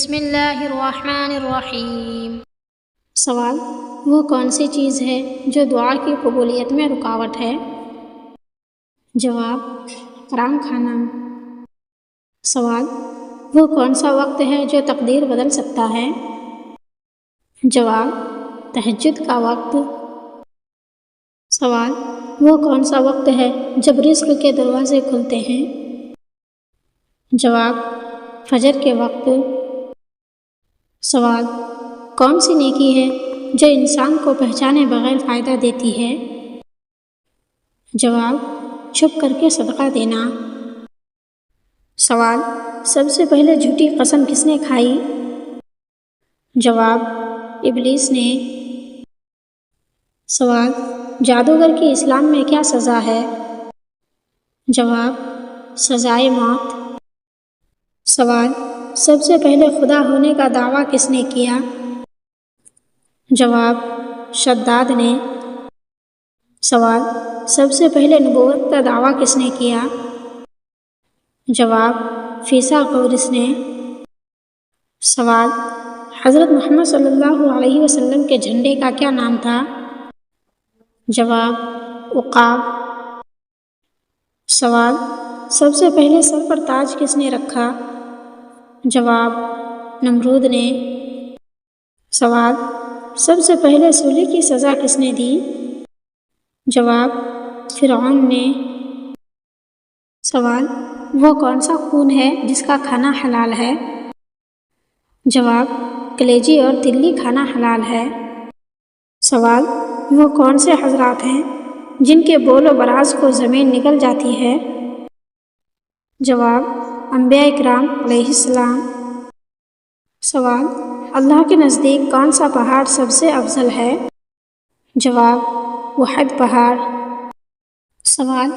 بسم اللہ الرحمن الرحیم۔ سوال: وہ کون سی چیز ہے جو دعا کی قبولیت میں رکاوٹ ہے؟ جواب: حرام کھانا۔ سوال: وہ کون سا وقت ہے جو تقدیر بدل سکتا ہے؟ جواب: تہجد کا وقت۔ سوال: وہ کون سا وقت ہے جب رزق کے دروازے کھلتے ہیں؟ جواب: فجر کے وقت۔ سوال: کون سی نیکی ہے جو انسان کو پہچانے بغیر فائدہ دیتی ہے؟ جواب: چھپ کر کے صدقہ دینا۔ سوال: سب سے پہلے جھوٹی قسم کس نے کھائی؟ جواب: ابلیس نے۔ سوال: جادوگر کی اسلام میں کیا سزا ہے؟ جواب: سزائے موت۔ سوال: سب سے پہلے خدا ہونے کا دعویٰ کس نے کیا؟ جواب: شداد نے۔ سوال: سب سے پہلے نبوت کا دعویٰ کس نے کیا؟ جواب: فیثاغورس نے۔ سوال: حضرت محمد صلی اللہ علیہ وسلم کے جھنڈے کا کیا نام تھا؟ جواب: عقاب۔ سوال: سب سے پہلے سر پر تاج کس نے رکھا؟ جواب: نمرود نے۔ سوال: سب سے پہلے سولی کی سزا کس نے دی؟ جواب: فرعون نے۔ سوال: وہ کون سا خون ہے جس کا کھانا حلال ہے؟ جواب: کلیجی اور تلی کھانا حلال ہے۔ سوال: وہ کون سے حضرات ہیں جن کے بول و براز کو زمین نگل جاتی ہے؟ جواب: انبیاء کرام علیہ السلام۔ سوال: اللہ کے نزدیک کون سا پہاڑ سب سے افضل ہے؟ جواب: احد پہاڑ۔ سوال: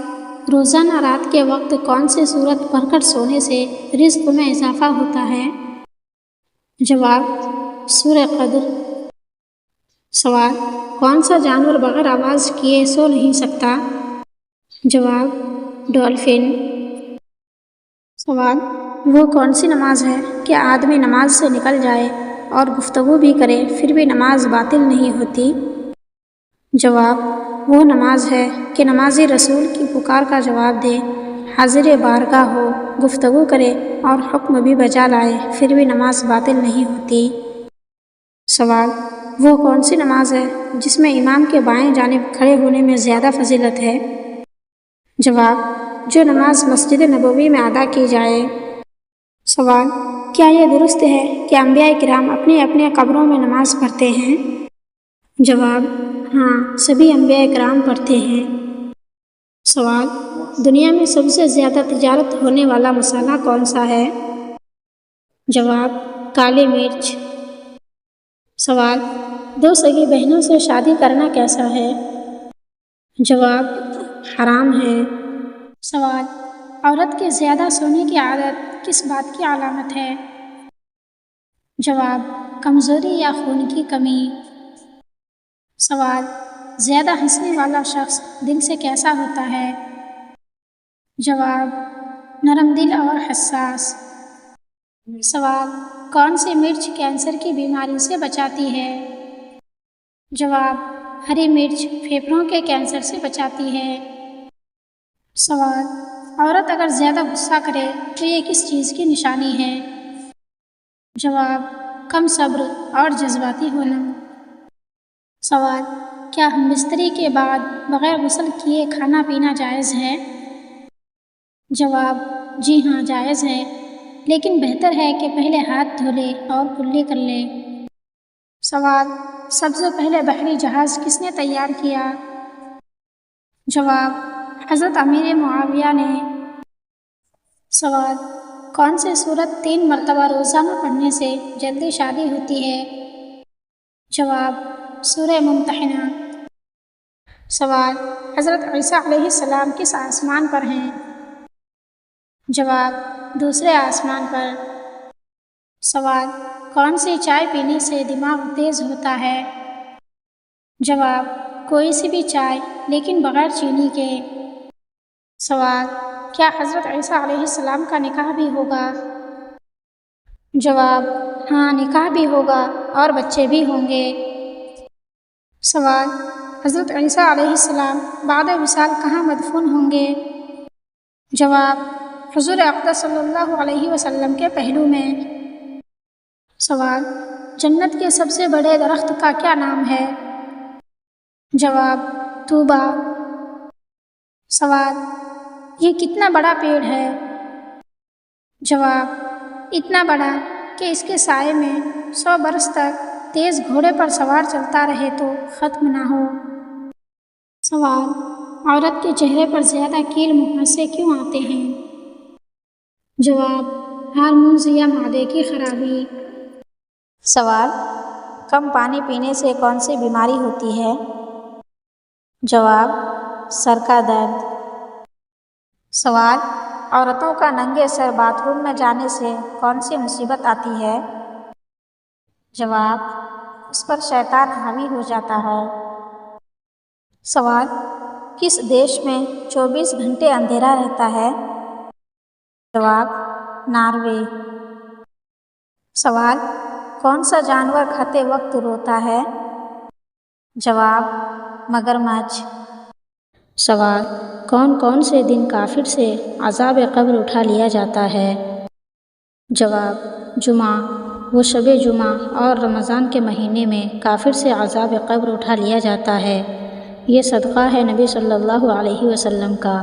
روزانہ رات کے وقت کون سی سورت پڑھ کر سونے سے رزق میں اضافہ ہوتا ہے؟ جواب: سورہ قدر۔ سوال: کون سا جانور بغیر آواز کیے سو نہیں سکتا؟ جواب: ڈولفن۔ سوال: وہ کون سی نماز ہے کہ آدمی نماز سے نکل جائے اور گفتگو بھی کرے پھر بھی نماز باطل نہیں ہوتی؟ جواب: وہ نماز ہے کہ نمازی رسول کی پکار کا جواب دے، حاضر بارگاہ ہو، گفتگو کرے اور حکم بھی بجا لائے پھر بھی نماز باطل نہیں ہوتی۔ سوال: وہ کون سی نماز ہے جس میں امام کے بائیں جانب کھڑے ہونے میں زیادہ فضیلت ہے؟ جواب: جو نماز مسجد نبوی میں ادا کی جائے۔ سوال: کیا یہ درست ہے کہ انبیاء کرام اپنے اپنے قبروں میں نماز پڑھتے ہیں؟ جواب: ہاں، سبھی انبیاء کرام پڑھتے ہیں۔ سوال: دنیا میں سب سے زیادہ تجارت ہونے والا مسالہ کون سا ہے؟ جواب: کالی مرچ۔ سوال: دو سگی بہنوں سے شادی کرنا کیسا ہے؟ جواب: حرام ہے۔ سوال: عورت کے زیادہ سونے کی عادت کس بات کی علامت ہے؟ جواب: کمزوری یا خون کی کمی۔ سوال: زیادہ ہنسنے والا شخص دل سے کیسا ہوتا ہے؟ جواب: نرم دل اور حساس۔ سوال: کون سی مرچ کینسر کی بیماری سے بچاتی ہے؟ جواب: ہری مرچ پھیپھڑوں کے کینسر سے بچاتی ہے۔ سوال: عورت اگر زیادہ غصہ کرے تو یہ کس چیز کی نشانی ہے؟ جواب: کم صبر اور جذباتی ہونا۔ سوال: کیا ہم بستری کے بعد بغیر غسل کیے کھانا پینا جائز ہے؟ جواب: جی ہاں، جائز ہے، لیکن بہتر ہے کہ پہلے ہاتھ دھو لے اور کلی کر لے۔ سوال: سب سے پہلے بحری جہاز کس نے تیار کیا؟ جواب: حضرت امیر معاویہ نے۔ سوال: کون سی سورت 3 مرتبہ روزانہ پڑھنے سے جلدی شادی ہوتی ہے؟ جواب: سورہ ممتحنہ۔ سوال: حضرت عیسیٰ علیہ السلام کس آسمان پر ہیں؟ جواب: دوسرے آسمان پر۔ سوال: کون سی چائے پینے سے دماغ تیز ہوتا ہے؟ جواب: کوئی سی بھی چائے لیکن بغیر چینی کے۔ سوال: کیا حضرت عیسیٰ علیہ السلام کا نکاح بھی ہوگا؟ جواب: ہاں، نکاح بھی ہوگا اور بچے بھی ہوں گے۔ سوال: حضرت عیسیٰ علیہ السلام بعد وصال کہاں مدفون ہوں گے؟ جواب: حضور اقدس صلی اللہ علیہ وسلم کے پہلو میں۔ سوال: جنت کے سب سے بڑے درخت کا کیا نام ہے؟ جواب: طوبیٰ۔ سوال: یہ کتنا بڑا پیڑ ہے؟ جواب: اتنا بڑا کہ اس کے سائے میں 100 برس تک تیز گھوڑے پر سوار چلتا رہے تو ختم نہ ہو۔ سوال: عورت کے چہرے پر زیادہ کیل مہاسے کیوں آتے ہیں؟ جواب: ہارمونز یا معدے کی خرابی۔ سوال: کم پانی پینے سے کون سی بیماری ہوتی ہے؟ جواب: سر کا درد۔ سوال: عورتوں کا ننگے سر باتھ روم میں جانے سے کون سی مصیبت آتی ہے؟ جواب: اس پر شیطان حاوی ہو جاتا ہے۔ سوال: کس دیش میں 24 گھنٹے اندھیرا رہتا ہے؟ جواب: ناروے۔ سوال: کون سا جانور کھاتے وقت روتا ہے؟ جواب: مگرمچھ۔ سوال: کون کون سے دن کافر سے عذاب قبر اٹھا لیا جاتا ہے؟ جواب: جمعہ، وہ شب جمعہ اور رمضان کے مہینے میں کافر سے عذاب قبر اٹھا لیا جاتا ہے۔ یہ صدقہ ہے نبی صلی اللہ علیہ وسلم کا۔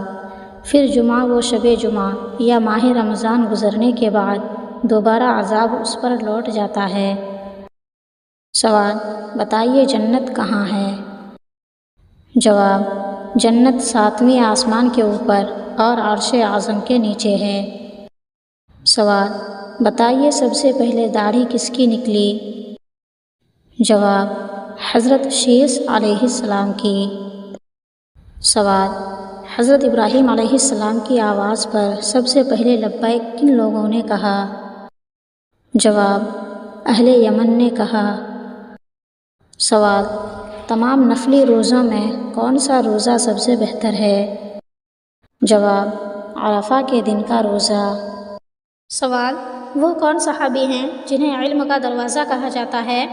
پھر جمعہ و شب جمعہ یا ماہ رمضان گزرنے کے بعد دوبارہ عذاب اس پر لوٹ جاتا ہے۔ سوال: بتائیے جنت کہاں ہے؟ جواب: جنت 7ویں آسمان کے اوپر اور عرش اعظم کے نیچے ہے۔ سوال: بتائیے سب سے پہلے داڑھی کس کی نکلی؟ جواب: حضرت شیث علیہ السلام کی۔ سوال: حضرت ابراہیم علیہ السلام کی آواز پر سب سے پہلے لبیک کن لوگوں نے کہا؟ جواب: اہل یمن نے کہا۔ سوال: تمام نفلی روزوں میں کون سا روزہ سب سے بہتر ہے؟ جواب: عرفہ کے دن کا روزہ۔ سوال: وہ کون صحابی ہیں جنہیں علم کا دروازہ کہا جاتا ہے؟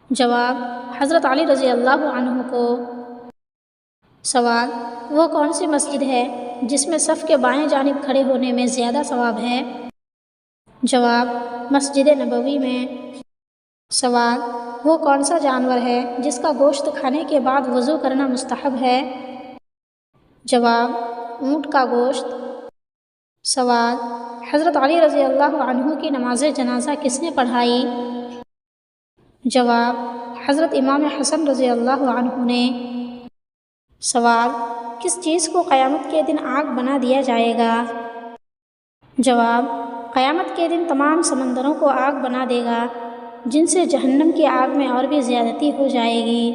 جواب: حضرت علی رضی اللہ عنہ کو۔ سوال: وہ کون سی مسجد ہے جس میں صف کے بائیں جانب کھڑے ہونے میں زیادہ ثواب ہے؟ جواب: مسجد نبوی میں۔ سوال: وہ کون سا جانور ہے جس کا گوشت کھانے کے بعد وضو کرنا مستحب ہے؟ جواب: اونٹ کا گوشت۔ سوال: حضرت علی رضی اللہ عنہ کی نماز جنازہ کس نے پڑھائی؟ جواب: حضرت امام حسن رضی اللہ عنہ نے۔ سوال: کس چیز کو قیامت کے دن آگ بنا دیا جائے گا؟ جواب: قیامت کے دن تمام سمندروں کو آگ بنا دے گا، جن سے جہنم کی آگ میں اور بھی زیادتی ہو جائے گی۔